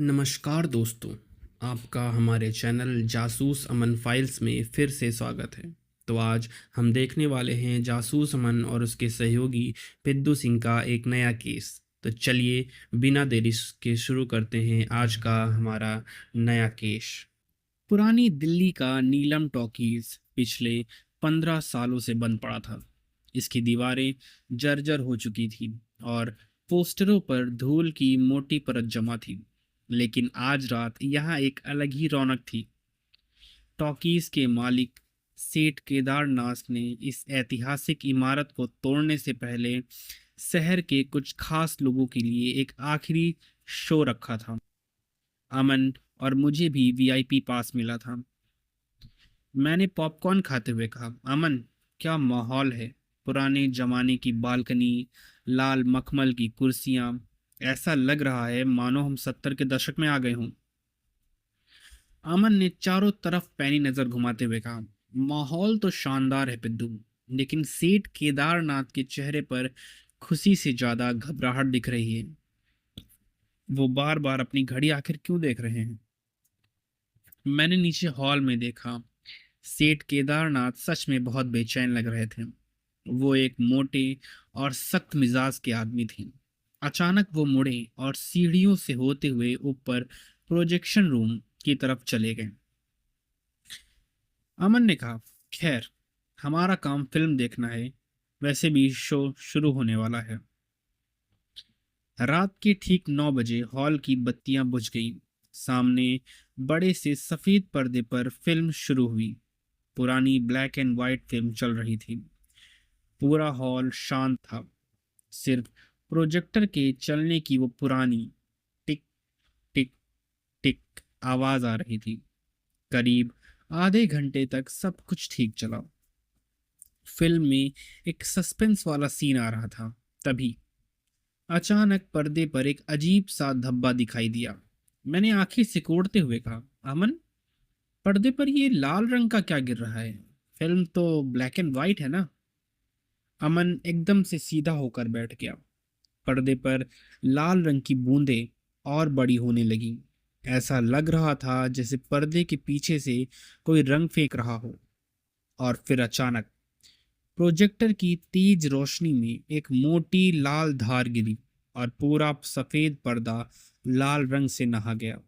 नमस्कार दोस्तों, आपका हमारे चैनल जासूस अमन फाइल्स में फिर से स्वागत है। तो आज हम देखने वाले हैं जासूस अमन और उसके सहयोगी पिद्दू सिंह का एक नया केस। तो चलिए बिना देरी के शुरू करते हैं आज का हमारा नया केस। पुरानी दिल्ली का नीलम टॉकीज पिछले 15 सालों से बंद पड़ा था। इसकी दीवारें जर्जर हो चुकी थी और पोस्टरों पर धूल की मोटी परत जमा थी। लेकिन आज रात यहाँ एक अलग ही रौनक थी। टॉकीज के मालिक सेठ केदारनाथ ने इस ऐतिहासिक इमारत को तोड़ने से पहले शहर के कुछ खास लोगों के लिए एक आखिरी शो रखा था। अमन और मुझे भी वीआईपी पास मिला था। मैंने पॉपकॉर्न खाते हुए कहा, अमन, क्या माहौल है। पुराने जमाने की बालकनी, लाल मखमल की कुर्सियां, ऐसा लग रहा है मानो हम 70 के दशक में आ गए हों। अमन ने चारों तरफ पैनी नजर घुमाते हुए कहा, माहौल तो शानदार है पिद्दू, लेकिन सेठ केदारनाथ के चेहरे पर खुशी से ज्यादा घबराहट दिख रही है। वो बार बार अपनी घड़ी आखिर क्यों देख रहे हैं। मैंने नीचे हॉल में देखा। सेठ केदारनाथ सच में बहुत बेचैन लग रहे थे। वो एक मोटे और सख्त मिजाज के आदमी थे। अचानक वो मुड़े और सीढ़ियों से होते हुए ऊपर प्रोजेक्शन रूम की तरफ चले गए। अमन ने कहा, खैर, हमारा काम फिल्म देखना है, वैसे भी शो शुरू होने वाला है। रात के ठीक 9 बजे हॉल की बत्तियां बुझ गईं। सामने बड़े से सफेद पर्दे पर फिल्म शुरू हुई। पुरानी ब्लैक एंड व्हाइट फिल्म चल रही थी। पूरा हॉल शांत था। सिर्फ प्रोजेक्टर के चलने की वो पुरानी टिक टिक टिक आवाज आ रही थी। करीब आधे घंटे तक सब कुछ ठीक चला। फिल्म में एक सस्पेंस वाला सीन आ रहा था। तभी अचानक पर्दे पर एक अजीब सा धब्बा दिखाई दिया। मैंने आंखें सिकोड़ते हुए कहा, अमन, पर्दे पर ये लाल रंग का क्या गिर रहा है। फिल्म तो ब्लैक एंड व्हाइट है ना। अमन एकदम से सीधा होकर बैठ गया। पर्दे पर लाल रंग की बूंदें और बड़ी होने लगी। ऐसा लग रहा था जैसे पर्दे के पीछे से कोई रंग फेंक रहा हो। और फिर अचानक प्रोजेक्टर की तेज रोशनी में एक मोटी लाल धार गिरी और पूरा सफेद पर्दा लाल रंग से नहा गया।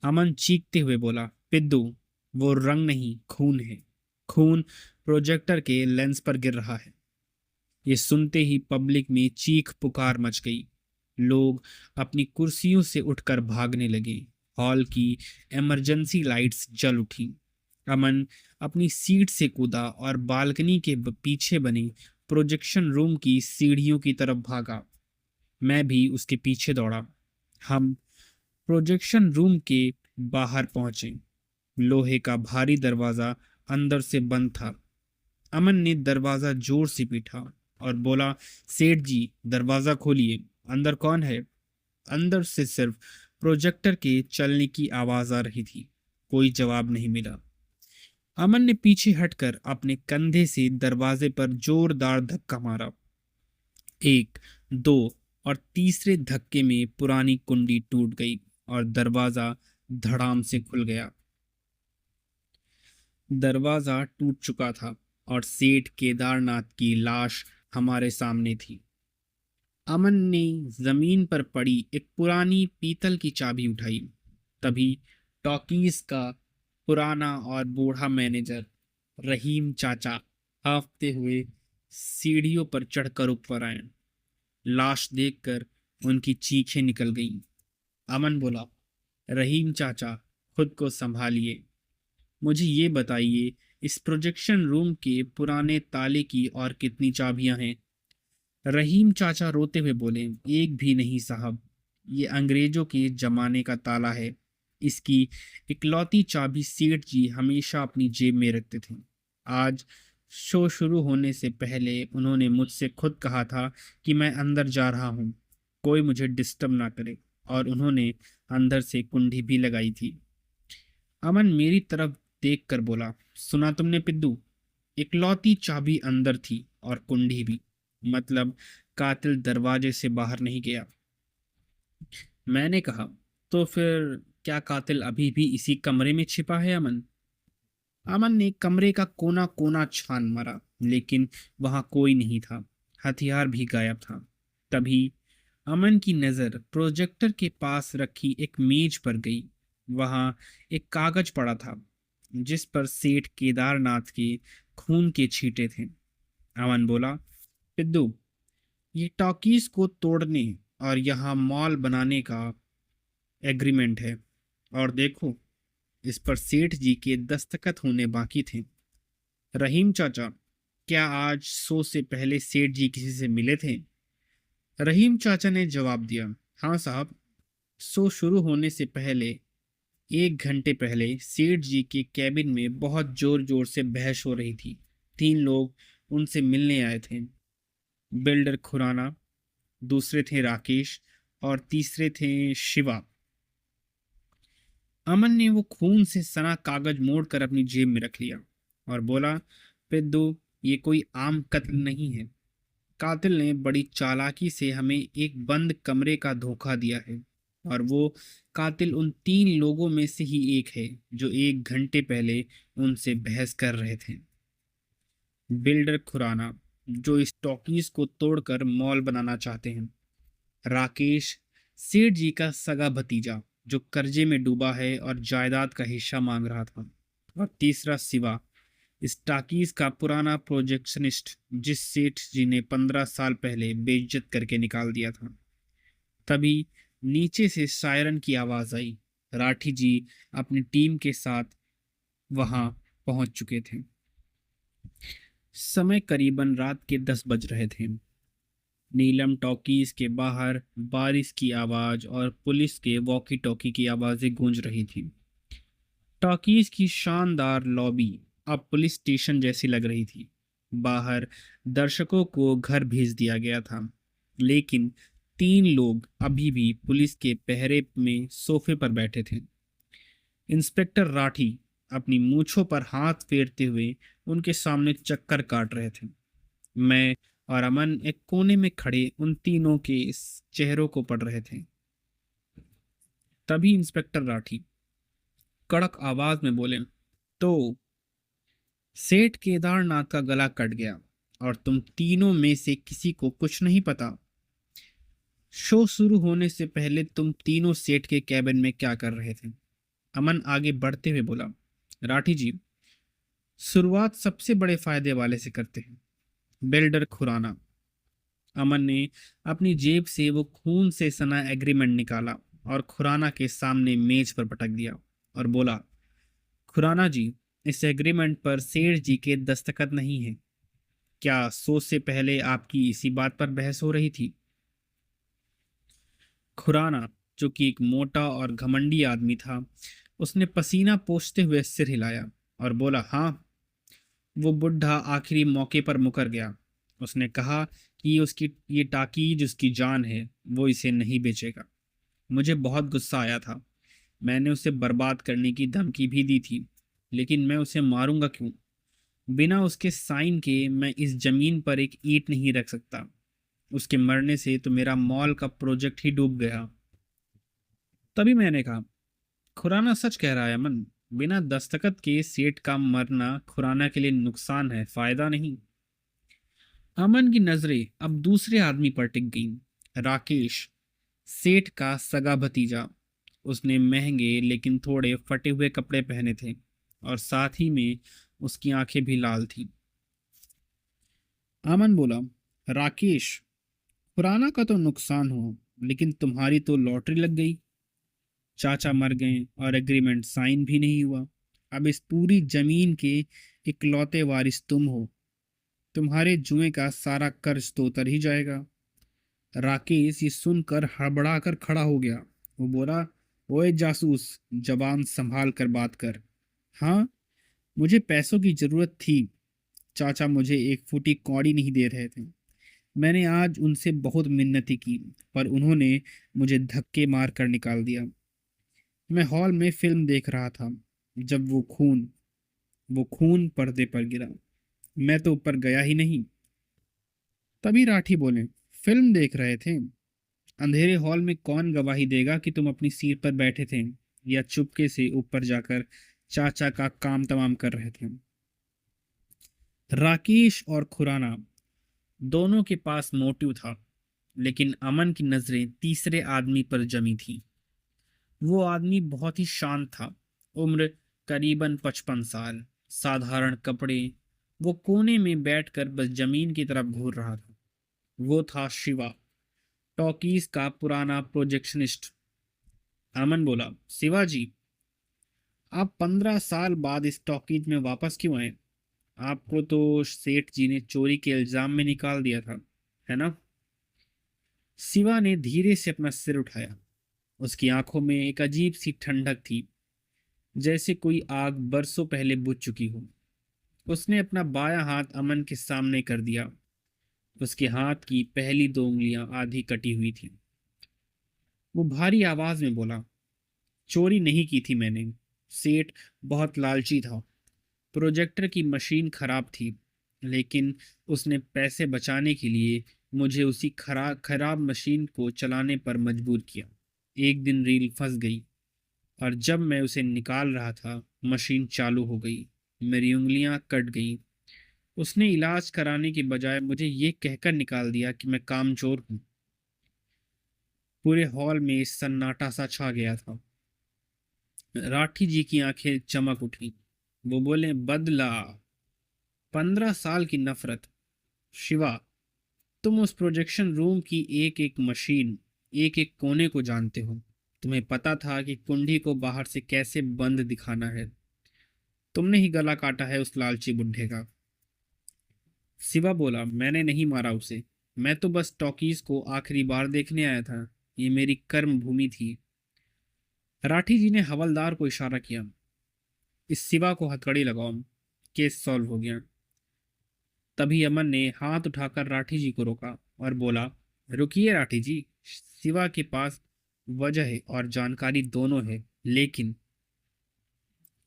अमन चीखते हुए बोला, पिद्दू, वो रंग नहीं, खून है। खून प्रोजेक्टर के लेंस पर गिर रहा है। ये सुनते ही पब्लिक में चीख पुकार मच गई। लोग अपनी कुर्सियों से उठकर भागने लगे। हॉल की इमरजेंसी लाइट्स जल उठी। अमन अपनी सीट से कूदा और बालकनी के पीछे बने प्रोजेक्शन रूम की सीढ़ियों की तरफ भागा। मैं भी उसके पीछे दौड़ा। हम प्रोजेक्शन रूम के बाहर पहुंचे। लोहे का भारी दरवाजा अंदर से बंद था। अमन ने दरवाजा जोर से पीटा और बोला, सेठ जी, दरवाजा खोलिए, अंदर कौन है। अंदर से सिर्फ प्रोजेक्टर के चलने की आवाज आ रही थी। कोई जवाब नहीं मिला। अमन ने पीछे हटकर अपने कंधे से दरवाजे पर जोरदार धक्का मारा। एक, दो और तीसरे धक्के में पुरानी कुंडी टूट गई और दरवाजा धड़ाम से खुल गया। दरवाजा टूट चुका था और सेठ केदारनाथ की लाश हमारे सामने थी। अमन ने जमीन पर पड़ी एक पुरानी पीतल की चाबी उठाई। तभी टॉकीज का पुराना और बूढ़ा मैनेजर रहीम चाचा हांफते हुए सीढ़ियों पर चढ़कर ऊपर आए। लाश देखकर उनकी चीखें निकल गईं। अमन बोला, रहीम चाचा, खुद को संभालिए। मुझे ये बताइए, इस प्रोजेक्शन रूम के पुराने ताले की और कितनी चाबियां हैं। रहीम चाचा रोते हुए बोले, एक भी नहीं साहब, ये अंग्रेजों के जमाने का ताला है। इसकी इकलौती चाबी सेठ जी हमेशा अपनी जेब में रखते थे। आज शो शुरू होने से पहले उन्होंने मुझसे खुद कहा था कि मैं अंदर जा रहा हूँ, कोई मुझे डिस्टर्ब ना करे, और उन्होंने अंदर से कुंडी भी लगाई थी। अमन मेरी तरफ देख कर बोला, सुना तुमने पिद्दू, इकलौती चाबी अंदर थी और कुंडी भी, मतलब कातिल दरवाजे से बाहर नहीं गया। मैंने कहा, तो फिर क्या कातिल अभी भी इसी कमरे में छिपा है अमन? अमन ने कमरे का कोना कोना छान मारा, लेकिन वहां कोई नहीं था। हथियार भी गायब था। तभी अमन की नजर प्रोजेक्टर के पास रखी एक मेज पर गई। वहां एक कागज पड़ा था, जिस पर सेठ केदारनाथ के खून के छींटे थे। अमन बोला, पिद्दू, ये टॉकीज को तोड़ने और यहाँ मॉल बनाने का एग्रीमेंट है। और देखो, इस पर सेठ जी के दस्तखत होने बाकी थे। रहीम चाचा, क्या आज सो से पहले सेठ जी किसी से मिले थे? रहीम चाचा ने जवाब दिया, हाँ साहब, शो शुरू होने से पहले 1 घंटे पहले सेठ जी के कैबिन में बहुत जोर जोर से बहस हो रही थी। 3 लोग उनसे मिलने आए थे। बिल्डर खुराना, दूसरे थे राकेश, और तीसरे थे शिवा। अमन ने वो खून से सना कागज मोड़कर अपनी जेब में रख लिया और बोला, पेद्दू, ये कोई आम कत्ल नहीं है। कातिल ने बड़ी चालाकी से हमें एक बंद कमरे का धोखा दिया है, और वो कातिल उन 3 लोगों में से ही एक है जो 1 घंटे पहले उनसे बहस कर रहे थे। बिल्डर खुराना, जो इस टॉकीज को तोड़कर मॉल बनाना चाहते हैं। राकेश, सेठ जी का सगा भतीजा, जो कर्जे में डूबा है और जायदाद का हिस्सा मांग रहा था। और तीसरा शिवा, इस टाकीज का पुराना प्रोजेक्शनिस्ट, जिस सेठ जी ने 15 साल पहले बेइज्जत करके निकाल दिया था। तभी नीचे से सायरन की आवाज आई। राठी जी अपनी टीम के साथ वहां पहुंच चुके थे। समय करीबन रात के 10 बज रहे थे। नीलम टॉकीज के बाहर बारिश की आवाज और पुलिस के वॉकी टॉकी की आवाजें गूंज रही थी। टॉकीज की शानदार लॉबी अब पुलिस स्टेशन जैसी लग रही थी। बाहर दर्शकों को घर भेज दिया गया था, लेकिन 3 लोग अभी भी पुलिस के पहरे में सोफे पर बैठे थे। इंस्पेक्टर राठी अपनी मूंछों पर हाथ फेरते हुए उनके सामने चक्कर काट रहे थे। मैं और अमन एक कोने में खड़े उन तीनों के इस चेहरों को पढ़ रहे थे। तभी इंस्पेक्टर राठी कड़क आवाज में बोले, तो सेठ केदारनाथ का गला कट गया और तुम तीनों में से किसी को कुछ नहीं पता? शो शुरू होने से पहले तुम तीनों सेठ के कैबिन में क्या कर रहे थे? अमन आगे बढ़ते हुए बोला, राठी जी, शुरुआत सबसे बड़े फायदे वाले से करते हैं। बिल्डर खुराना। अमन ने अपनी जेब से वो खून से सना एग्रीमेंट निकाला और खुराना के सामने मेज पर पटक दिया और बोला, खुराना जी, इस एग्रीमेंट पर सेठ जी के दस्तखत नहीं है। क्या सोच से पहले आपकी इसी बात पर बहस हो रही थी? खुराना, जो कि एक मोटा और घमंडी आदमी था, उसने पसीना पोंछते हुए सिर हिलाया और बोला, हाँ, वो बुढ़ा आखिरी मौके पर मुकर गया। उसने कहा कि उसकी ये ताकीज उसकी जान है, वो इसे नहीं बेचेगा। मुझे बहुत गुस्सा आया था। मैंने उसे बर्बाद करने की धमकी भी दी थी, लेकिन मैं उसे मारूंगा क्यों? बिना उसके साइन के मैं इस जमीन पर एक ईंट नहीं रख सकता। उसके मरने से तो मेरा मॉल का प्रोजेक्ट ही डूब गया। तभी मैंने कहा, खुराना सच कह रहा है अमन। बिना दस्तखत के सेठ का मरना खुराना के लिए नुकसान है, फायदा नहीं। अमन की नजरें अब दूसरे आदमी पर टिक गईं। राकेश, सेठ का सगा भतीजा। उसने महंगे लेकिन थोड़े फटे हुए कपड़े पहने थे, और साथ ही में उसकी आंखें भी लाल थीं। अमन बोला, राकेश, खुराना का तो नुकसान हो, लेकिन तुम्हारी तो लॉटरी लग गई। चाचा मर गए और एग्रीमेंट साइन भी नहीं हुआ। अब इस पूरी जमीन के इकलौते वारिस तुम हो। तुम्हारे जुए का सारा कर्ज तो उतर ही जाएगा। राकेश ये सुनकर हड़बड़ा कर खड़ा हो गया। वो बोला, ओए जासूस, जबान संभाल कर बात कर। हाँ, मुझे पैसों की जरूरत थी। चाचा मुझे एक फूटी कौड़ी नहीं दे रहे थे। मैंने आज उनसे बहुत मिन्नती की, पर उन्होंने मुझे धक्के मार कर निकाल दिया। मैं हॉल में फिल्म देख रहा था जब वो खून पर्दे पर गिरा। मैं तो ऊपर गया ही नहीं। तभी राठी बोले, फिल्म देख रहे थे? अंधेरे हॉल में कौन गवाही देगा कि तुम अपनी सीट पर बैठे थे या चुपके से ऊपर जाकर चाचा का काम तमाम कर रहे थे। राकेश और खुराना दोनों के पास मोटिव था, लेकिन अमन की नजरें तीसरे आदमी पर जमी थी। वो आदमी बहुत ही शांत था। उम्र करीबन 55 साल, साधारण कपड़े। वो कोने में बैठकर बस जमीन की तरफ घूर रहा था। वो था शिवा, टॉकीज का पुराना प्रोजेक्शनिस्ट। अमन बोला, शिवाजी, आप 15 साल बाद इस टॉकीज में वापस क्यों आए? आपको तो सेठ जी ने चोरी के इल्जाम में निकाल दिया था, है ना? शिवा ने धीरे से अपना सिर उठाया। उसकी आंखों में एक अजीब सी ठंडक थी, जैसे कोई आग बरसों पहले बुझ चुकी हो। उसने अपना बायां हाथ अमन के सामने कर दिया। उसके हाथ की पहली 2 उंगलियां आधी कटी हुई थी। वो भारी आवाज में बोला, चोरी नहीं की थी मैंने। सेठ बहुत लालची था। प्रोजेक्टर की मशीन खराब थी, लेकिन उसने पैसे बचाने के लिए मुझे उसी खराब मशीन को चलाने पर मजबूर किया। एक दिन रील फंस गई और जब मैं उसे निकाल रहा था, मशीन चालू हो गई। मेरी उंगलियां कट गईं। उसने इलाज कराने के बजाय मुझे ये कहकर निकाल दिया कि मैं कामचोर हूँ। पूरे हॉल में सन्नाटा सा छा गया था। राठी जी की आंखें चमक उठी। वो बोले, बदला, 15 साल की नफरत। शिवा, तुम उस प्रोजेक्शन रूम की एक एक मशीन, एक एक कोने को जानते हो। तुम्हें पता था कि कुंडी को बाहर से कैसे बंद दिखाना है। तुमने ही गला काटा है उस लालची बुड्ढे का। शिवा बोला, मैंने नहीं मारा उसे। मैं तो बस टॉकीज को आखिरी बार देखने आया था। ये मेरी कर्म भूमि थी। राठी जी ने हवलदार को इशारा किया, इस शिवा को हथकड़ी लगाओ। केस सॉल्व हो गया। तभी अमन ने हाथ उठाकर राठी जी को रोका और बोला, रुकिए राठी जी, शिवा के पास वजह और जानकारी दोनों है। लेकिन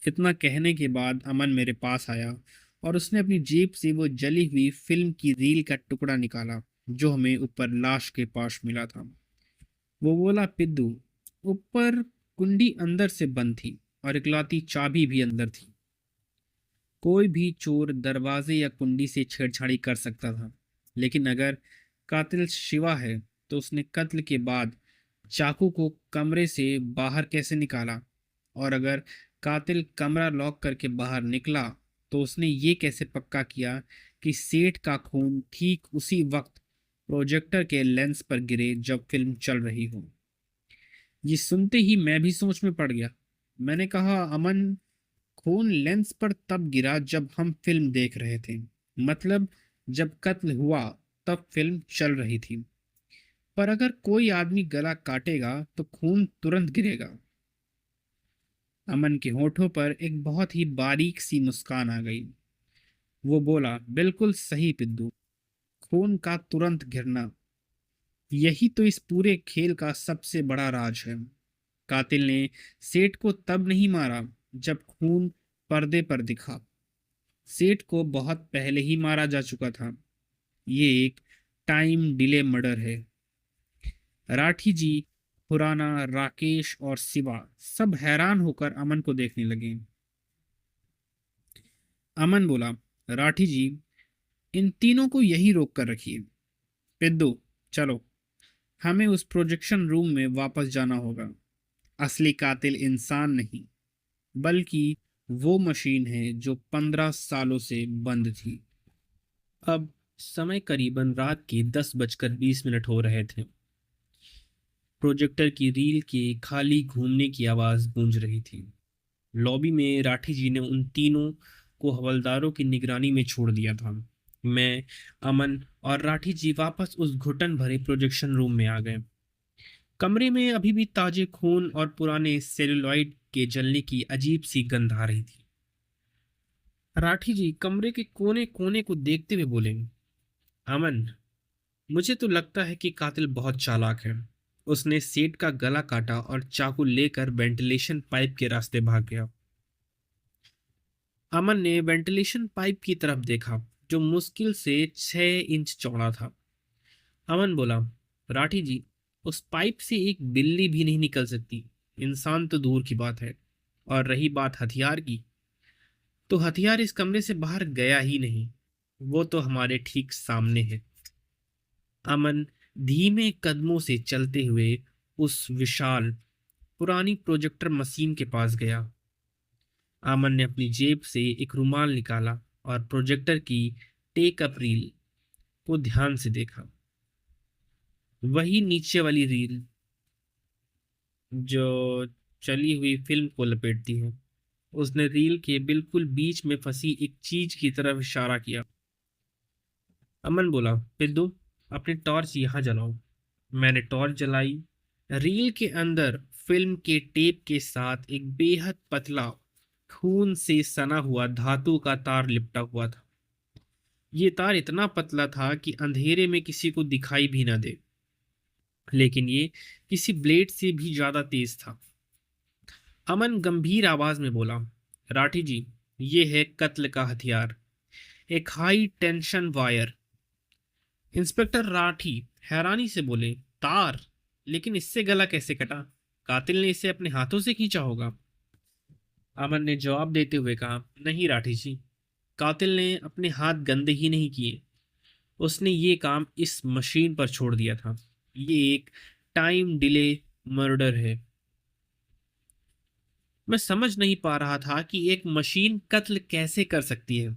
इतना कहने के बाद अमन मेरे पास आया और उसने अपनी जेब से वो जली हुई फिल्म की रील का टुकड़ा निकाला जो हमें ऊपर लाश के पास मिला था। वो बोला, पिद्दू, ऊपर कुंडी अंदर से बंद थी और इकलौती चाबी भी अंदर थी। कोई भी चोर दरवाजे या कुंडी से छेड़छाड़ी कर सकता था, लेकिन अगर कातिल शिवा है तो उसने कत्ल के बाद चाकू को कमरे से बाहर कैसे निकाला? और अगर कातिल कमरा लॉक करके बाहर निकला तो उसने ये कैसे पक्का किया कि सेठ का खून ठीक उसी वक्त प्रोजेक्टर के लेंस पर गिरे जब फिल्म चल रही हो? ये सुनते ही मैं भी सोच में पड़ गया। मैंने कहा, अमन, खून लेंस पर तब गिरा जब हम फिल्म देख रहे थे। मतलब जब कत्ल हुआ तब फिल्म चल रही थी। पर अगर कोई आदमी गला काटेगा तो खून तुरंत गिरेगा। अमन के होठों पर एक बहुत ही बारीक सी मुस्कान आ गई। वो बोला, बिल्कुल सही पिद्दू, खून का तुरंत गिरना, यही तो इस पूरे खेल का सबसे बड़ा राज है। कातिल ने सेठ को तब नहीं मारा जब खून पर्दे पर दिखा। सेठ को बहुत पहले ही मारा जा चुका था। ये एक टाइम डिले मर्डर है। राठी जी, खुराना, राकेश और शिवा सब हैरान होकर अमन को देखने लगे। अमन बोला, राठी जी, इन तीनों को यही रोक कर रखिए। पिद्दू, चलो, हमें उस प्रोजेक्शन रूम में वापस जाना होगा। असली कातिल इंसान नहीं, बल्कि वो मशीन है जो 15 सालों से बंद थी। अब समय करीबन रात के 10:20 हो रहे थे। प्रोजेक्टर की रील के खाली घूमने की आवाज गूंज रही थी। लॉबी में राठी जी ने उन तीनों को हवलदारों की निगरानी में छोड़ दिया था। मैं, अमन और राठी जी वापस उस घुटन भरे प्रोजेक्शन रूम में आ गए। कमरे में अभी भी ताजे खून और पुराने सेलुलॉइड के जलने की अजीब सी गंध आ रही थी। राठी जी कमरे के कोने कोने को देखते हुए बोले, अमन, मुझे तो लगता है कि कातिल बहुत चालाक है। उसने सेठ का गला काटा और चाकू लेकर वेंटिलेशन पाइप के रास्ते भाग गया। अमन ने वेंटिलेशन पाइप की तरफ देखा, जो मुश्किल से 6 इंच चौड़ा था। अमन बोला, राठी जी, उस पाइप से एक बिल्ली भी नहीं निकल सकती, इंसान तो दूर की बात है। और रही बात हथियार की, तो हथियार इस कमरे से बाहर गया ही नहीं, वो तो हमारे ठीक सामने है। अमन धीमे कदमों से चलते हुए उस विशाल पुरानी प्रोजेक्टर मशीन के पास गया। अमन ने अपनी जेब से एक रुमाल निकाला और प्रोजेक्टर की टेक अप रील को ध्यान से देखा। वही नीचे वाली रील जो चली हुई फिल्म को लपेटती है। उसने रील के बिल्कुल बीच में फंसी एक चीज की तरफ इशारा किया। अमन बोला, पिद्दू, अपनी टॉर्च यहाँ जलाओ। मैंने टॉर्च जलाई। रील के अंदर फिल्म के टेप के साथ एक बेहद पतला, खून से सना हुआ धातु का तार लिपटा हुआ था। ये तार इतना पतला था कि अंधेरे में किसी को दिखाई भी न दे, लेकिन ये किसी ब्लेड से भी ज्यादा तेज था। अमन गंभीर आवाज में बोला, राठी जी, ये है कत्ल का हथियार, एक high tension wire. Inspector Rathi हैरानी से बोले, तार? लेकिन इससे गला कैसे कटा? कातिल ने इसे अपने हाथों से खींचा होगा। अमन ने जवाब देते हुए कहा, नहीं राठी जी, कातिल ने अपने हाथ गंदे ही नहीं किए, उसने ये काम इस मशीन पर छोड़ दिया था। ये एक टाइम डिले मर्डर है। मैं समझ नहीं पा रहा था कि एक मशीन कत्ल कैसे कर सकती है।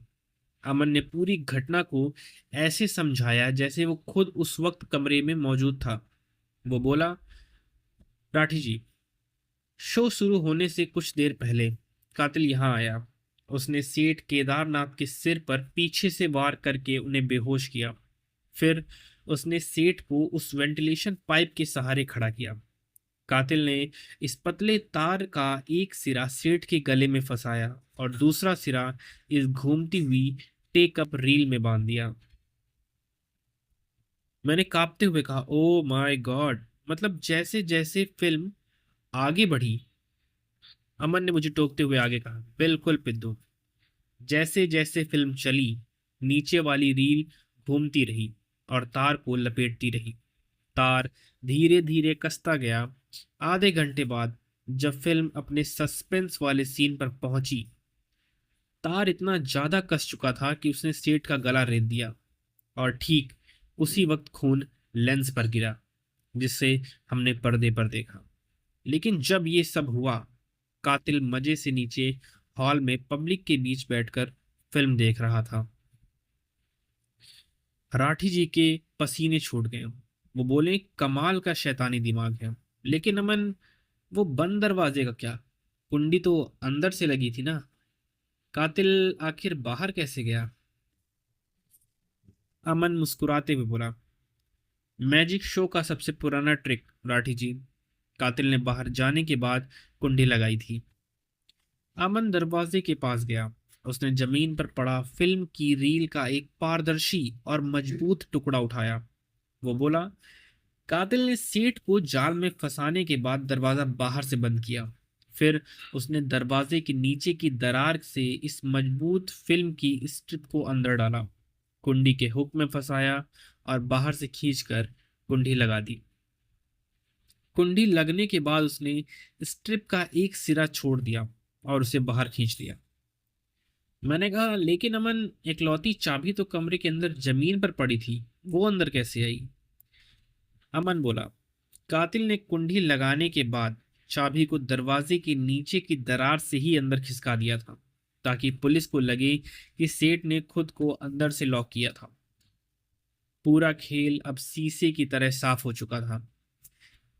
अमन ने पूरी घटना को ऐसे समझाया जैसे वो खुद उस वक्त कमरे में मौजूद था। वो बोला, राठी जी, शो शुरू होने से कुछ देर पहले कातिल यहाँ आया। उसने सेठ केदारनाथ के सिर पर पीछे से वार करके उन्हें बेहोश किया। फिर उसने सेठ को उस वेंटिलेशन पाइप के सहारे खड़ा किया। कातिल ने इस पतले तार का एक सिरा सेठ के गले में फंसाया और दूसरा सिरा इस घूमती हुई टेकअप रील में बांध दिया। मैंने कांपते हुए कहा, ओ माय गॉड! मतलब जैसे जैसे फिल्म आगे बढ़ी। अमन ने मुझे टोकते हुए आगे कहा, बिल्कुल पिद्दू, जैसे जैसे फिल्म चली, नीचे वाली रील घूमती रही और तार को लपेटती रही। तार धीरे धीरे कसता गया। आधे घंटे बाद जब फिल्म अपने सस्पेंस वाले सीन पर पहुंची, तार इतना ज्यादा कस चुका था कि उसने सेठ का गला रेत दिया। और ठीक उसी वक्त खून लेंस पर गिरा, जिसे हमने पर्दे पर देखा। लेकिन जब ये सब हुआ, कातिल मजे से नीचे हॉल में पब्लिक के बीच बैठकर फिल्म देख रहा था। राठी जी के पसीने छूट गए। वो बोले, कमाल का शैतानी दिमाग है। लेकिन अमन, वो बंद दरवाजे का क्या? कुंडी तो अंदर से लगी थी ना। कातिल आखिर बाहर कैसे गया? अमन मुस्कुराते हुए बोला, मैजिक शो का सबसे पुराना ट्रिक राठी जी। कातिल ने बाहर जाने के बाद कुंडी लगाई थी। अमन दरवाजे के पास गया। उसने जमीन पर पड़ा फिल्म की रील का एक पारदर्शी और मजबूत टुकड़ा उठाया। वो बोला, कातिल ने सेठ को जाल में फंसाने के बाद दरवाजा बाहर से बंद किया। फिर उसने दरवाजे के नीचे की दरार से इस मजबूत फिल्म की स्ट्रिप को अंदर डाला, कुंडी के हुक में फंसाया और बाहर से खींचकर कुंडी लगा दी। कुंडी लगने के बाद उसने स्ट्रिप का एक सिरा छोड़ दिया और उसे बाहर खींच लिया। मैंने कहा, लेकिन अमन, इकलौती चाबी तो कमरे के अंदर जमीन पर पड़ी थी, वो अंदर कैसे आई? अमन बोला, कातिल ने कुंडी लगाने के बाद चाबी को दरवाजे के नीचे की दरार से ही अंदर खिसका दिया था, ताकि पुलिस को लगे कि सेठ ने खुद को अंदर से लॉक किया था। पूरा खेल अब शीशे की तरह साफ हो चुका था।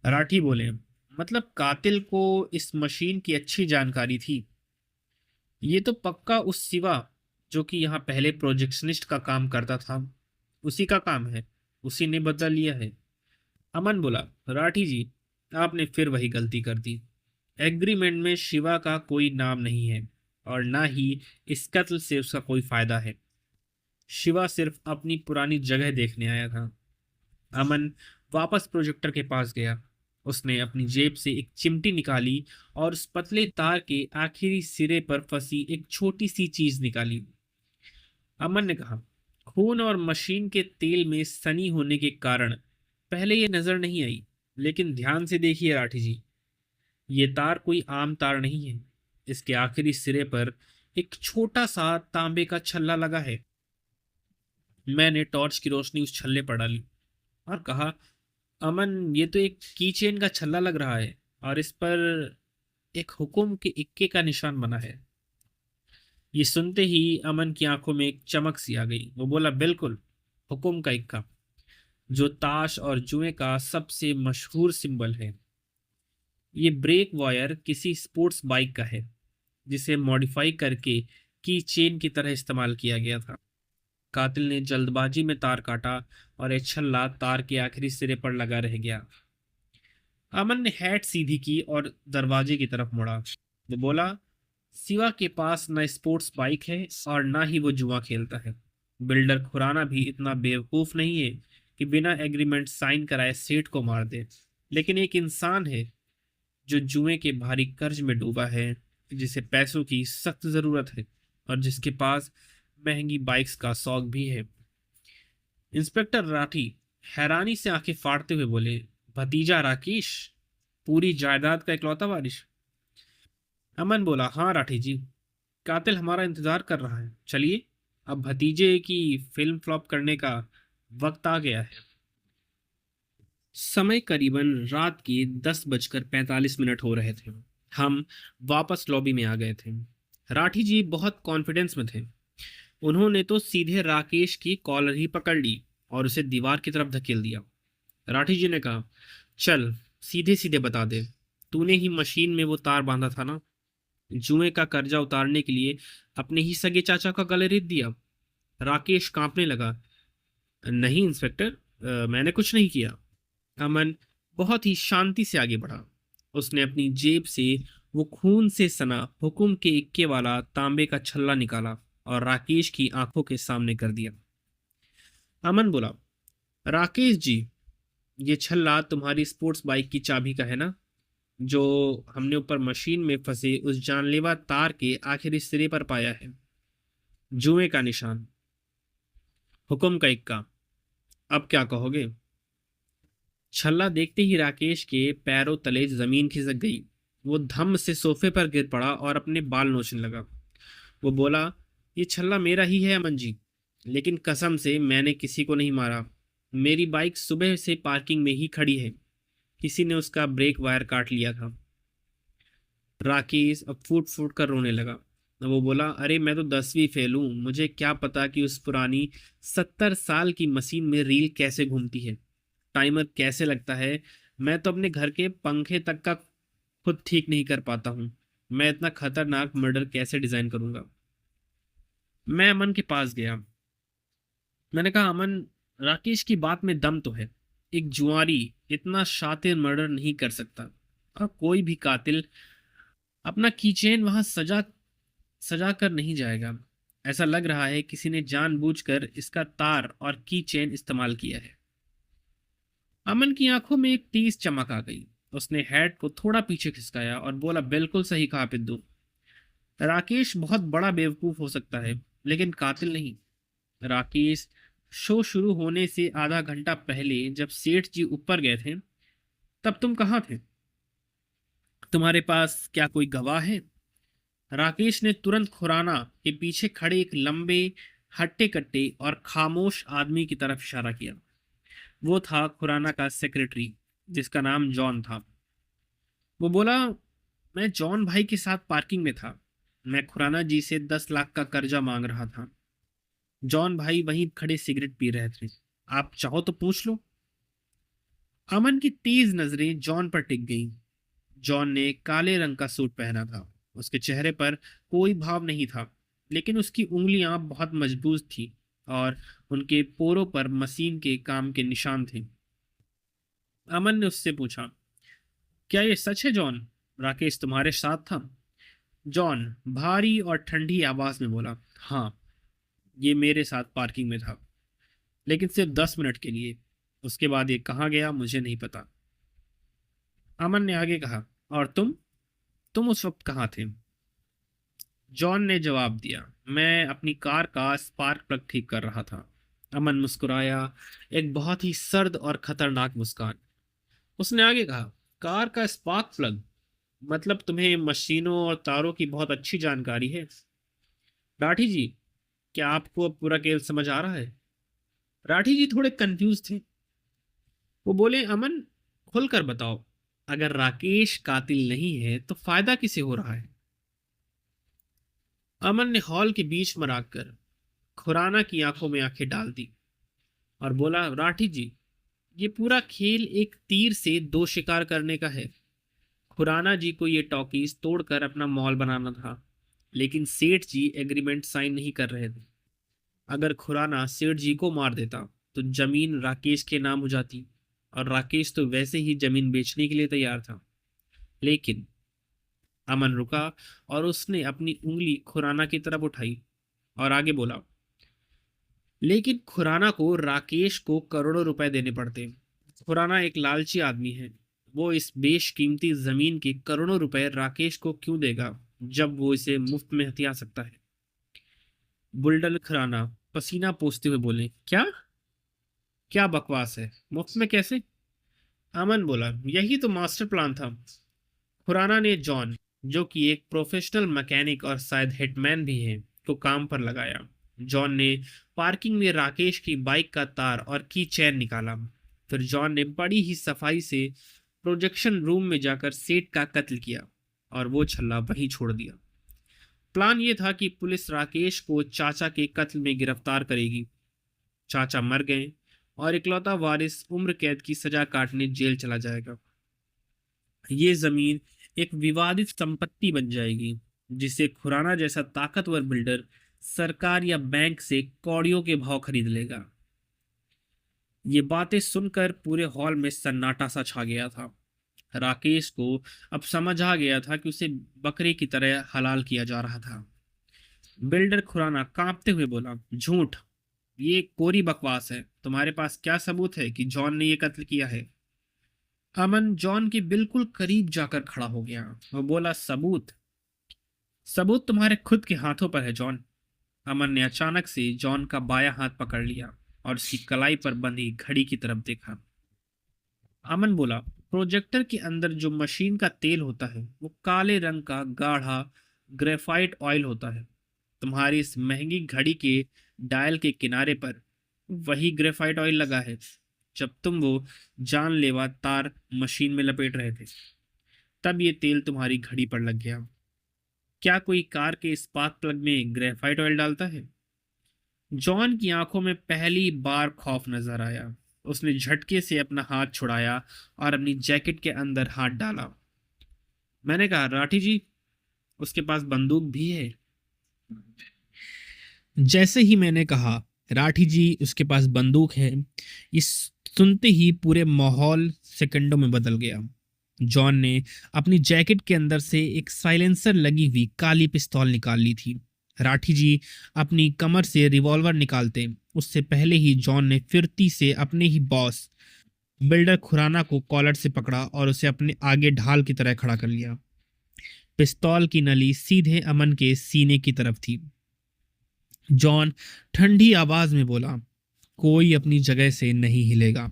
राठी बोले, मतलब कातिल को इस मशीन की अच्छी जानकारी थी। ये तो पक्का उस सिवा, जो कि यहाँ पहले प्रोजेक्शनिस्ट का काम करता था, उसी का काम है। उसी ने बदला लिया है। अमन बोला, राठी जी, आपने फिर वही गलती कर दी। एग्रीमेंट में शिवा का कोई नाम नहीं है और ना ही इस कत्ल से उसका कोई फायदा है। शिवा सिर्फ अपनी पुरानी जगह देखने आया था। अमन वापस प्रोजेक्टर के पास गया। उसने अपनी जेब से एक चिमटी निकाली और उस पतले तार के आखिरी सिरे पर फंसी एक छोटी सी चीज निकाली। अमन ने कहा, खून और मशीन के तेल में सनी होने के कारण पहले ये नजर नहीं आई, लेकिन ध्यान से देखिए राठी जी, ये तार कोई आम तार नहीं है। इसके आखिरी सिरे पर एक छोटा सा तांबे का छल्ला लगा है। मैंने टॉर्च की रोशनी उस छल्ले पर डाली और कहा, अमन, ये तो एक की चेन का छल्ला लग रहा है और इस पर एक हुक्म के इक्के का निशान बना है। ये सुनते ही अमन की आंखों में एक चमक सी आ गई। वो बोला, बिल्कुल, हुक्म का इक्का, जो ताश और जुए का सबसे मशहूर सिंबल है। ये ब्रेक वायर किसी स्पोर्ट्स बाइक का है, जिसे मॉडिफाई करके की चेन की तरह इस्तेमाल किया गया था। कातिल ने जल्दबाजी में तार काटा और एक छल्ला तार के आखिरी सिरे पर लगा रह गया। अमन ने हैट सीधी की और दरवाजे की तरफ मुड़ा। वो बोला, सिवा के पास न स्पोर्ट्स बाइक है और ना ही वो जुआ खेलता है। बिल्डर खुराना भी इतना बेवकूफ नहीं है कि बिना एग्रीमेंट साइन कराए सेठ को मार दे। लेकिन एक इंसान है जो जुए के भारी कर्ज में डूबा है, जिसे पैसों की सख्त जरूरत है और जिसके पास महंगी बाइक्स का शौक भी है। इंस्पेक्टर राठी हैरानी से आंखें फाड़ते हुए बोले, भतीजा राकेश, पूरी जायदाद का इकलौता वारिस? अमन बोला, हाँ राठी जी, कातिल हमारा इंतजार कर रहा है। चलिए, अब भतीजे की फिल्म फ्लॉप करने का वक्त आ गया है। समय करीबन रात के 10:45 हो रहे थे। हम वापस लॉबी में आ गए थे। राठी जी बहुत कॉन्फिडेंस में थे। उन्होंने तो सीधे राकेश की कॉलर ही पकड़ ली और उसे दीवार की तरफ धकेल दिया। राठी जी ने कहा, चल सीधे सीधे बता दे, तूने ही मशीन में वो तार बांधा था ना? जुए का कर्जा उतारने के लिए अपने ही सगे चाचा का गले रेत दिया? राकेश कांपने लगा। नहीं इंस्पेक्टर, मैंने कुछ नहीं किया। अमन बहुत ही शांति से आगे बढ़ा। उसने अपनी जेब से वो खून से सना हुक्म के इक्के वाला तांबे का छल्ला निकाला और राकेश की आंखों के सामने कर दिया। अमन बोला, राकेश जी, ये छल्ला तुम्हारी स्पोर्ट्स बाइक की चाबी का है ना, जो हमने ऊपर मशीन में फंसे उस जानलेवा तार के आखिरी सिरे पर पाया है। जुए का निशान, हुक्म का इक्का। अब क्या कहोगे? छल्ला देखते ही राकेश के पैरों तले जमीन खिसक गई। वो धम से सोफे पर गिर पड़ा और अपने बाल नोचने लगा। वो बोला, ये छल्ला मेरा ही है अमन जी, लेकिन कसम से मैंने किसी को नहीं मारा। मेरी बाइक सुबह से पार्किंग में ही खड़ी है। किसी ने उसका ब्रेक वायर काट लिया था। राकेश अब फूट फूट कर रोने लगा। वो बोला, अरे मैं तो 10वीं फेल हूँ, मुझे क्या पता कि उस पुरानी 70 साल की मशीन में रील कैसे घूमती है, टाइमर कैसे लगता है। मैं तो अपने घर के पंखे तक का खुद ठीक नहीं कर पाता हूँ। मैं इतना खतरनाक मर्डर कैसे डिजाइन करूंगा? मैं अमन के पास गया। मैंने कहा, अमन, राकेश की बात में दम तो है। एक जुआरी इतना शातिर मर्डर नहीं कर सकता और कोई भी कातिल अपना कीचेन वहां सजा सजा कर नहीं जाएगा। ऐसा लग रहा है किसी ने जानबूझकर इसका तार और की चेन इस्तेमाल किया है। अमन की आंखों में एक तेज चमक आ गई। उसने हैट को थोड़ा पीछे खिसकाया और बोला, बिल्कुल सही कहा पिद्दू। राकेश बहुत बड़ा बेवकूफ हो सकता है, लेकिन कातिल नहीं। राकेश, शो शुरू होने से आधा घंटा पहले जब सेठ जी ऊपर गए थे, तब तुम कहाँ थे? तुम्हारे पास क्या कोई गवाह है? राकेश ने तुरंत खुराना के पीछे खड़े एक लंबे, हट्टे कट्टे और खामोश आदमी की तरफ इशारा किया। वो था खुराना का सेक्रेटरी, जिसका नाम जॉन था। वो बोला, मैं जॉन भाई के साथ पार्किंग में था। मैं खुराना जी से 10 लाख का कर्जा मांग रहा था। जॉन भाई वहीं खड़े सिगरेट पी रहे थे। आप चाहो तो पूछ लो। अमन की तेज नजरें जॉन पर टिक गईं। जॉन ने काले रंग का सूट पहना था। उसके चेहरे पर कोई भाव नहीं था, लेकिन उसकी उंगलियां बहुत मजबूत थी और उनके पोरों पर मशीन के काम के निशान थे। अमन ने उससे पूछा, क्या ये सच है जॉन, राकेश तुम्हारे साथ था? जॉन भारी और ठंडी आवाज में बोला, हाँ, ये मेरे साथ पार्किंग में था, लेकिन सिर्फ 10 मिनट के लिए। उसके बाद ये कहाँ गया मुझे नहीं पता। अमन ने आगे कहा, और तुम उस वक्त कहाँ थे? जॉन ने जवाब दिया, मैं अपनी कार का स्पार्क प्लग ठीक कर रहा था। अमन मुस्कुराया, एक बहुत ही सर्द और खतरनाक मुस्कान। उसने आगे कहा, कार का स्पार्क प्लग, मतलब तुम्हें मशीनों और तारों की बहुत अच्छी जानकारी है। राठी जी, क्या आपको अब पूरा खेल समझ आ रहा है? राठी जी थोड़े कंफ्यूज थे। वो बोले, अमन, खुलकर बताओ, अगर राकेश कातिल नहीं है तो फायदा किसे हो रहा है? अमन ने हॉल के बीच में रखकर खुराना की आंखों में आंखें डाल दी और बोला, राठी जी, ये पूरा खेल एक तीर से दो शिकार करने का है। खुराना जी को ये टॉकीज तोड़कर अपना मॉल बनाना था, लेकिन सेठ जी एग्रीमेंट साइन नहीं कर रहे थे। अगर खुराना सेठ जी को मार देता तो जमीन राकेश के नाम हो जाती, और राकेश तो वैसे ही जमीन बेचने के लिए तैयार था। लेकिन अमन रुका और उसने अपनी उंगली खुराना की तरफ उठाई और आगे बोला, लेकिन खुराना को राकेश को करोड़ों रुपए देने पड़ते। खुराना एक लालची आदमी है। वो इस बेशकीमती जमीन के करोड़ों रुपए राकेश को क्यों देगा जब वो इसे मुफ्त में हथिया सकता है? बुलडल खुराना पसीना पोंछते हुए बोले, क्या क्या बकवास है, मुफ्त में कैसे? अमन बोला, यही तो मास्टर प्लान था। खुराना ने जॉन, जो कि एक प्रोफेशनल मैकेनिक और शायद हिटमैन भी है, को काम पर लगाया। जॉन ने पार्किंग में राकेश की बाइक का तार और की चैन निकाला। फिर जॉन ने बड़ी ही सफाई से प्रोजेक्शन रूम में जाकर सेठ का कत्ल किया और वो छल्ला वहीं छोड़ दिया। प्लान ये था कि पुलिस राकेश को चाचा के कत्ल में गिरफ्तार करेगी। चाचा मर गए और इकलौता वारिस उम्र कैद की सजा काटने जेल चला जाएगा। ये जमीन एक विवादित संपत्ति बन जाएगी, जिसे खुराना जैसा ताकतवर बिल्डर सरकार या बैंक से कौड़ियों के भाव खरीद लेगा। ये बातें सुनकर पूरे हॉल में सन्नाटा सा छा गया था। राकेश को अब समझ आ गया था कि उसे बकरे की तरह हलाल किया जा रहा था। बिल्डर खुराना कांपते हुए बोला, झूठ, ये कोरी बकवास है। तुम्हारे पास क्या सबूत है कि जॉन ने ये कत्ल किया है? अमन जॉन के बिल्कुल करीब जाकर खड़ा हो गया। वो बोला, सबूत? सबूत तुम्हारे खुद के हाथों पर है जॉन। अमन ने अचानक से जॉन का बायां हाथ पकड़ लिया और उसकी कलाई पर बंधी घड़ी की तरफ देखा। अमन बोला, प्रोजेक्टर के अंदर जो मशीन का तेल होता है वो काले रंग का गाढ़ा ग्रेफाइट ऑयल होता है। तुम्हारी इस महंगी घड़ी के डायल के किनारे पर वही ग्रेफाइट ऑयल लगा है जब तुम वो जानलेवा तार मशीन में लपेट रहे थे। तब ये तेल तुम्हारी घड़ी पर लग गया। क्या कोई कार के स्पार्क प्लग में ग्रेफाइट ऑयल डालता है? जॉन की आंखों में पहली बार खौफ नजर आया। उसने झटके से अपना हाथ छुड़ाया और अपनी जैकेट के अंदर हाथ डाला। मैंने कहा, राठी जी, उसके पास बंदूक भी है। जैसे ही मैंने कहा, राठी जी, उसके पास बंदूक है, इस सुनते ही पूरे माहौल सेकंडों में बदल गया। जॉन ने अपनी जैकेट के अंदर से एक साइलेंसर लगी हुई काली पिस्तौल निकाल ली थी। राठी जी अपनी कमर से रिवॉल्वर निकालते उससे पहले ही जॉन ने फिरती से अपने ही बॉस बिल्डर खुराना को कॉलर से पकड़ा और उसे अपने आगे ढाल की तरह खड़ा कर लिया। पिस्तौल की नली सीधे अमन के सीने की तरफ थी। जॉन ठंडी आवाज में बोला, कोई अपनी जगह से नहीं हिलेगा।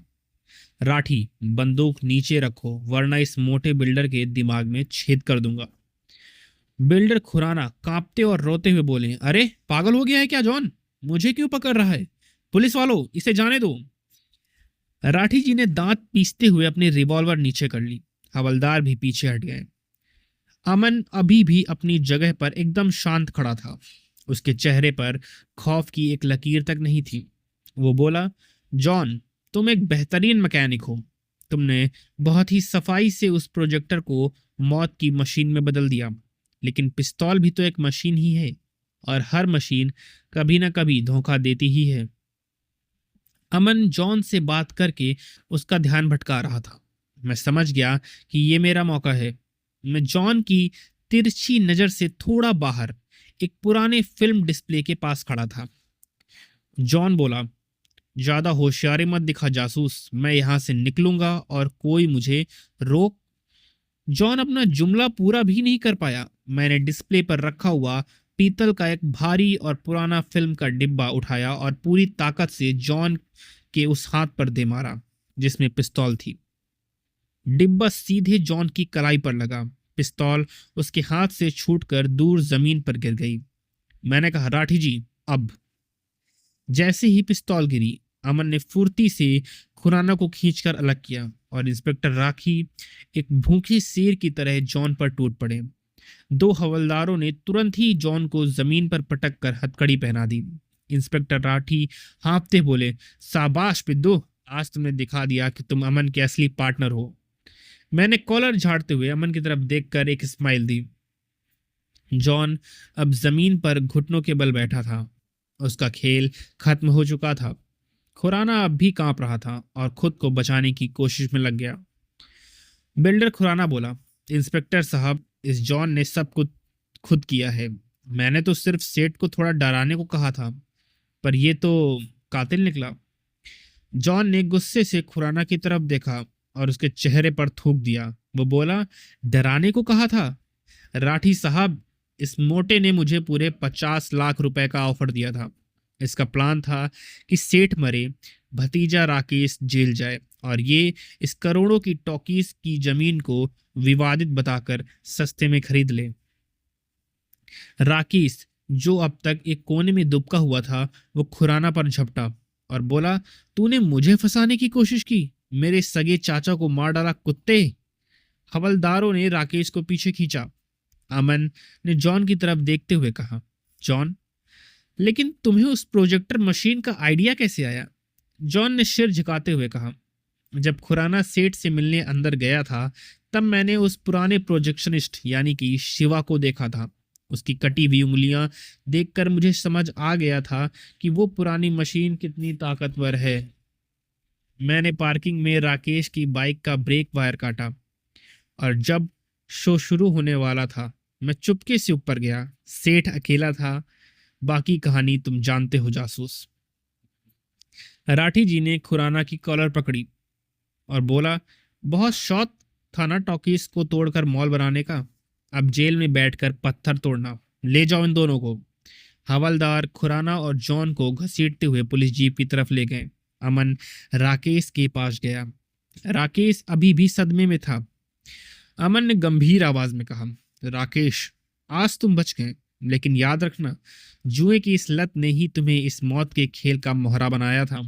राठी, बंदूक नीचे रखो वरना इस मोटे बिल्डर के दिमाग में छेद कर दूंगा। बिल्डर खुराना कांपते और रोते हुए बोले, अरे पागल हो गया है क्या जॉन? मुझे क्यों पकड़ रहा है? पुलिस वालों, इसे जाने दो। राठी जी ने दांत पीसते हुए अपनी रिवॉल्वर नीचे कर ली। हवलदार भी पीछे हट गए। अमन अभी भी अपनी जगह पर एकदम शांत खड़ा था। उसके चेहरे पर खौफ की एक लकीर तक नहीं थी। वो बोला, जॉन, तुम एक बेहतरीन मैकेनिक हो। तुमने बहुत ही सफाई से उस प्रोजेक्टर को मौत की मशीन में बदल दिया, लेकिन पिस्तौल भी तो एक मशीन ही है, और हर मशीन कभी ना कभी धोखा देती ही है। अमन जॉन से बात करके उसका ध्यान भटका रहा था। मैं समझ गया कि ये मेरा मौका है। मैं जॉन की तिरछी नजर से थोड़ा बाहर एक पुराने फिल्म डिस्प्ले के पास खड़ा था। जॉन बोला, ज्यादा होशियारी मत दिखा जासूस, मैं यहां से निकलूंगा और कोई मुझे रोक। जॉन अपना जुमला पूरा भी नहीं कर पाया। मैंने डिस्प्ले पर रखा हुआ पीतल का एक भारी और पुराना फिल्म का डिब्बा उठाया और पूरी ताकत से जॉन के उस हाथ पर दे मारा जिसमें पिस्तौल थी। डिब्बा सीधे जॉन की कलाई पर लगा। पिस्तौल उसके हाथ से छूटकर दूर जमीन पर गिर गई। मैंने कहा, राठी जी, अब। जैसे ही पिस्तौल गिरी, अमन ने फुर्ती से खुराना को खींचकर अलग किया और इंस्पेक्टर राखी एक भूखे शेर की तरह जॉन पर टूट पड़े। दो हवलदारों ने तुरंत ही जॉन को जमीन पर पटक कर हथकड़ी पहना दी। इंस्पेक्टर राठी हाँफते बोले, शाबाश पिद्दू, आज तुमने दिखा दिया कि तुम अमन के असली पार्टनर हो। मैंने कॉलर झाड़ते हुए अमन की तरफ देखकर एक स्माइल दी। जॉन अब जमीन पर घुटनों के बल बैठा था। उसका खेल खत्म हो चुका था। खुराना अब भी कांप रहा था और खुद को बचाने की कोशिश में लग गया। बिल्डर खुराना बोला, इंस्पेक्टर साहब, इस जॉन ने सब कुछ खुद किया है। मैंने तो सिर्फ सेठ को थोड़ा डराने को कहा था, पर ये तो कातिल निकला। जॉन ने गुस्से से खुराना की तरफ देखा और उसके चेहरे पर थूक दिया। वो बोला, डराने को कहा था? राठी साहब, इस मोटे ने मुझे पूरे 50 लाख रुपए का ऑफर दिया था। इसका प्लान था कि सेठ मरे, भतीजा राकेश जेल जाए और ये इस करोड़ों की टॉकीज की जमीन को विवादित बताकर सस्ते में खरीद ले। राकेश, जो अब तक एक कोने में दुबका हुआ था, वो खुराना पर झपटा और बोला, तूने मुझे फंसाने की कोशिश की, मेरे सगे चाचा को मार डाला कुत्ते। हवलदारों ने राकेश को पीछे खींचा। अमन ने जॉन की तरफ देखते हुए कहा, जॉन, लेकिन तुम्हें उस प्रोजेक्टर मशीन का आइडिया कैसे आया? जॉन ने सिर झुकाते हुए कहा, जब खुराना सेठ से मिलने अंदर गया था, तब मैंने उस पुराने प्रोजेक्शनिस्ट यानी कि शिवा को देखा था। उसकी कटी हुई उंगलियां देखकर मुझे समझ आ गया था कि वो पुरानी मशीन कितनी ताकतवर है। मैंने पार्किंग में राकेश की बाइक का ब्रेक वायर काटा और जब शो शुरू होने वाला था, मैं चुपके से ऊपर गया। सेठ अकेला था। बाकी कहानी तुम जानते हो जासूस। राठी जी ने खुराना की कॉलर पकड़ी और बोला, बहुत शौक था ना टॉकीज को तोड़कर मॉल बनाने का, अब जेल में बैठकर पत्थर तोड़ना। ले जाओ इन दोनों को। हवलदार खुराना और जॉन को घसीटते हुए पुलिस जीप की तरफ ले गए। अमन राकेश के पास गया। राकेश अभी भी सदमे में था। अमन ने गंभीर आवाज में कहा, राकेश, आज तुम बच गए, लेकिन याद रखना, जुए की इस लत ने ही तुम्हें इस मौत के खेल का मोहरा बनाया था।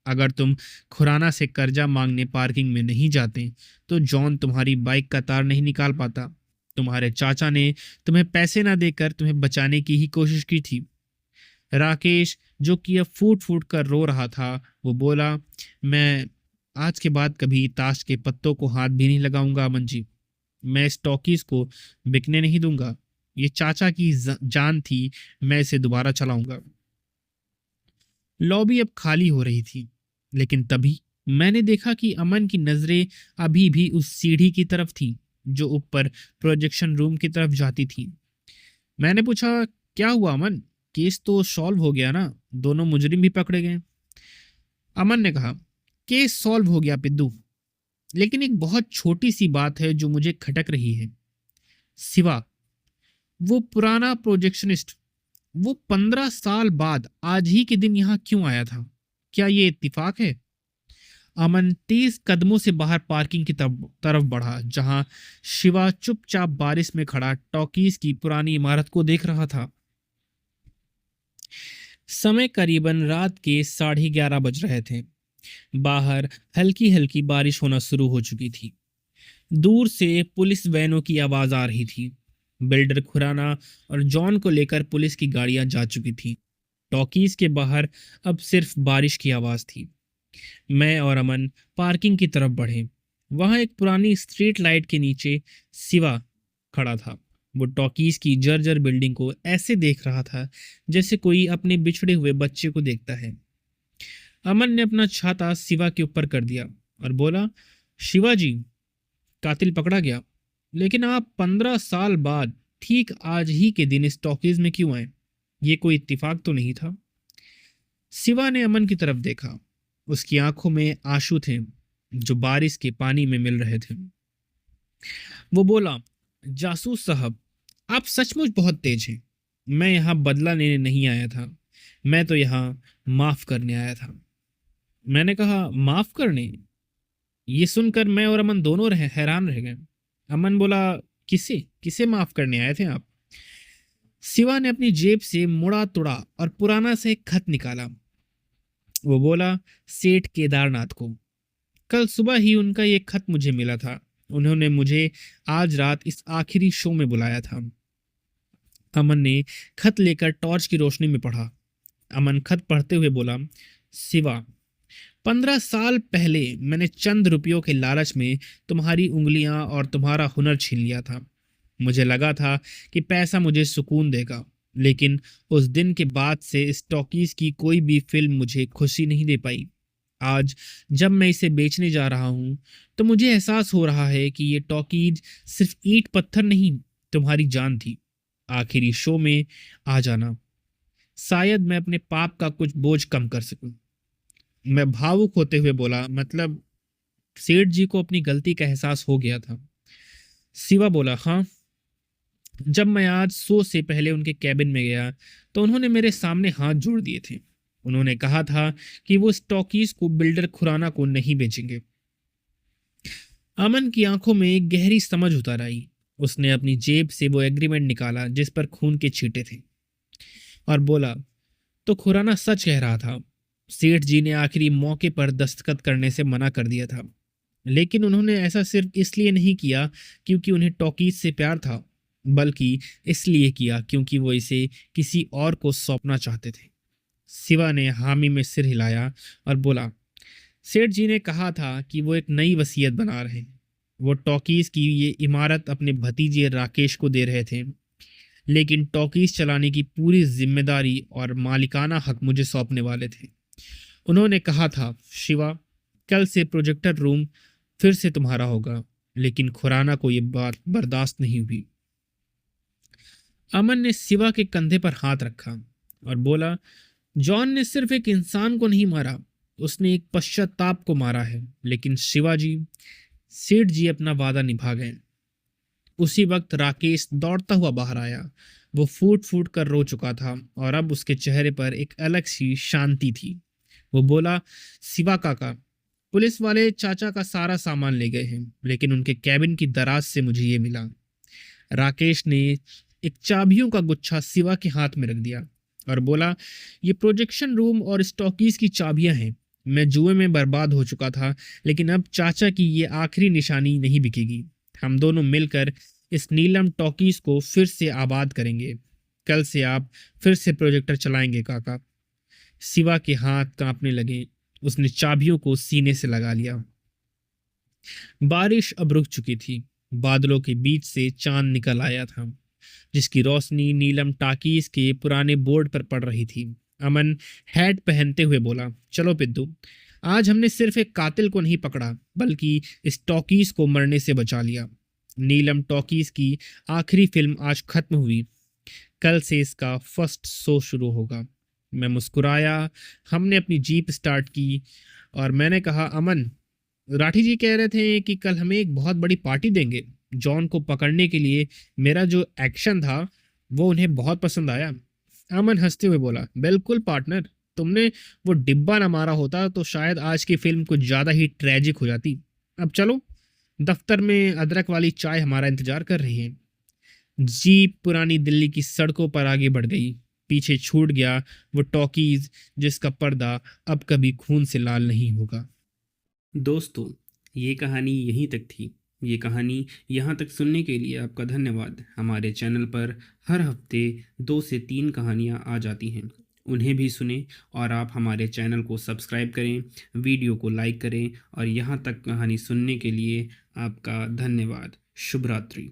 अगर तुम खुराना से कर्जा मांगने पार्किंग में नहीं जाते, तो जॉन तुम्हारी बाइक का तार नहीं निकाल पाता। तुम्हारे चाचा ने तुम्हें पैसे ना देकर तुम्हें बचाने की ही कोशिश की थी। राकेश, जो कि अब फूट फूट कर रो रहा था, वो बोला, मैं आज के बाद कभी ताश के पत्तों को हाथ भी नहीं लगाऊंगा अमन जी। मैं इस टॉकीज को बिकने नहीं दूंगा। ये चाचा की जान थी, मैं इसे दोबारा चलाऊंगा। लॉबी अब खाली हो रही थी, लेकिन तभी मैंने देखा कि अमन की नजरें अभी भी उस सीढ़ी की तरफ थी जो ऊपर प्रोजेक्शन रूम की तरफ जाती थी। मैंने पूछा, क्या हुआ अमन? केस तो सॉल्व हो गया ना, दोनों मुजरिम भी पकड़े गए। अमन ने कहा, केस सॉल्व हो गया पिद्दू, लेकिन एक बहुत छोटी सी बात है जो मुझे खटक रही है। सिवा, वो पुराना प्रोजेक्शनिस्ट, वो 15 साल बाद आज ही के दिन यहाँ क्यों आया था? क्या ये इत्तेफाक है? अमन तेज कदमों से बाहर पार्किंग की तरफ बढ़ा, जहां शिवा चुपचाप बारिश में खड़ा टॉकीज की पुरानी इमारत को देख रहा था। समय करीबन रात के 11:30 बज रहे थे। बाहर हल्की हल्की बारिश होना शुरू हो चुकी थी। दूर से पुलिस वैनों की आवाज आ रही थी। बिल्डर खुराना और जॉन को लेकर पुलिस की गाड़ियां जा चुकी थी। टॉकीज के बाहर अब सिर्फ बारिश की आवाज थी। मैं और अमन पार्किंग की तरफ बढ़े। वहां एक पुरानी स्ट्रीट लाइट के नीचे सिवा खड़ा था। वो टॉकीज की जर्जर बिल्डिंग को ऐसे देख रहा था जैसे कोई अपने बिछड़े हुए बच्चे को देखता है। अमन ने अपना छाता सिवा के ऊपर कर दिया और बोला, शिवाजी, कातिल पकड़ा गया, लेकिन आप 15 साल बाद ठीक आज ही के दिन इस टॉकीज में क्यों आए? ये कोई इत्तेफाक तो नहीं था? सिवा ने अमन की तरफ देखा। उसकी आंखों में आंसू थे जो बारिश के पानी में मिल रहे थे। वो बोला, जासूस साहब, आप सचमुच बहुत तेज हैं। मैं यहाँ बदला लेने नहीं आया था, मैं तो यहाँ माफ करने आया था। मैंने कहा, माफ करने? ये सुनकर मैं और अमन दोनों हैरान रह गए। अमन बोला, किसे किसे माफ करने आए थे आप? शिवा ने अपनी जेब से मुड़ा तुड़ा और पुराना सा एक खत निकाला। वो बोला, सेठ केदारनाथ को। कल सुबह ही उनका ये खत मुझे मिला था। उन्होंने मुझे आज रात इस आखिरी शो में बुलाया था। अमन ने खत लेकर टॉर्च की रोशनी में पढ़ा। अमन खत पढ़ते हुए बोला, शिवा, 15 साल पहले मैंने चंद रुपयों के लालच में तुम्हारी उंगलियां और तुम्हारा हुनर छीन लिया था। मुझे लगा था कि पैसा मुझे सुकून देगा, लेकिन उस दिन के बाद से इस टॉकीज की कोई भी फिल्म मुझे खुशी नहीं दे पाई। आज जब मैं इसे बेचने जा रहा हूं, तो मुझे एहसास हो रहा है कि ये टॉकीज सिर्फ ईंट पत्थर नहीं, तुम्हारी जान थी। आखिरी शो में आ जाना, शायद मैं अपने पाप का कुछ बोझ कम कर सकूं। मैं भावुक होते हुए बोला, मतलब सेठ जी को अपनी गलती का एहसास हो गया था? शिवा बोला, हाँ। जब मैं आज शो से पहले उनके कैबिन में गया, तो उन्होंने मेरे सामने हाथ जोड़ दिए थे। उन्होंने कहा था कि वो स्टॉकीज को बिल्डर खुराना को नहीं बेचेंगे। अमन की आंखों में एक गहरी समझ उतर आई। उसने अपनी जेब से वो एग्रीमेंट निकाला जिस पर खून के छींटे थे, और बोला, तो खुराना सच कह रहा था। सेठ जी ने आखिरी मौके पर दस्तखत करने से मना कर दिया था, लेकिन उन्होंने ऐसा सिर्फ इसलिए नहीं किया क्योंकि उन्हें टॉकीज से प्यार था, बल्कि इसलिए किया क्योंकि वो इसे किसी और को सौंपना चाहते थे। शिवा ने हामी में सिर हिलाया और बोला, सेठ जी ने कहा था कि वो एक नई वसीयत बना रहे हैं। वो टॉकीज की ये इमारत अपने भतीजे राकेश को दे रहे थे, लेकिन टॉकीज चलाने की पूरी जिम्मेदारी और मालिकाना हक मुझे सौंपने वाले थे। उन्होंने कहा था, शिवा, कल से प्रोजेक्टर रूम फिर से तुम्हारा होगा। लेकिन खुराना को यह बात बर्दाश्त नहीं हुई। अमन ने शिवा के कंधे पर हाथ रखा और बोला, जॉन ने सिर्फ एक इंसान को नहीं मारा, उसने एक पश्चाताप को मारा है। लेकिन शिवाजी, सेठ जी अपना वादा निभा गए। उसी वक्त राकेश दौड़ता हुआ बाहर आया। वो फूट फूट कर रो चुका था और अब उसके चेहरे पर एक अलग सी शांति थी। वो बोला, शिवा काका, पुलिस वाले चाचा का सारा सामान ले गए हैं, लेकिन उनके कैबिन की दराज से मुझे ये मिला। राकेश ने एक चाबियों का गुच्छा शिवा के हाथ में रख दिया और बोला, ये प्रोजेक्शन रूम और स्टॉकीज की चाबियां हैं। मैं जुए में बर्बाद हो चुका था, लेकिन अब चाचा की ये आखिरी निशानी नहीं बिकेगी। हम दोनों मिलकर इस नीलम टॉकीज को फिर से आबाद करेंगे। कल से आप फिर से प्रोजेक्टर चलाएंगे काका। शिवा के हाथ कांपने लगे। उसने चाबियों को सीने से लगा लिया। बारिश अब रुक चुकी थी। बादलों के बीच से चांद निकल आया था, जिसकी रोशनी नीलम टाकीज के पुराने बोर्ड पर पड़ रही थी। अमन हैट पहनते हुए बोला, चलो पिद्दू, आज हमने सिर्फ एक कातिल को नहीं पकड़ा, बल्कि इस टॉकीज को मरने से बचा लिया। नीलम टॉकीज की आखिरी फिल्म आज खत्म हुई। कल से इसका फर्स्ट शो शुरू होगा। मैं मुस्कुराया। हमने अपनी जीप स्टार्ट की और मैंने कहा, अमन, राठी जी कह रहे थे कि कल हमें एक बहुत बड़ी पार्टी देंगे। जॉन को पकड़ने के लिए मेरा जो एक्शन था वो उन्हें बहुत पसंद आया। अमन हंसते हुए बोला, बिल्कुल पार्टनर, तुमने वो डिब्बा ना मारा होता तो शायद आज की फिल्म कुछ ज़्यादा ही ट्रेजिक हो जाती। अब चलो, दफ्तर में अदरक वाली चाय हमारा इंतजार कर रही है। जीप पुरानी दिल्ली की सड़कों पर आगे बढ़ गई। पीछे छूट गया वो टॉकीज जिसका पर्दा अब कभी खून से लाल नहीं होगा। दोस्तों, ये कहानी यहीं तक थी। ये कहानी यहाँ तक सुनने के लिए आपका धन्यवाद। हमारे चैनल पर हर हफ्ते 2 से 3 कहानियाँ आ जाती हैं, उन्हें भी सुनें और आप हमारे चैनल को सब्सक्राइब करें, वीडियो को लाइक करें और यहाँ तक कहानी सुनने के लिए आपका धन्यवाद। शुभ रात्रि।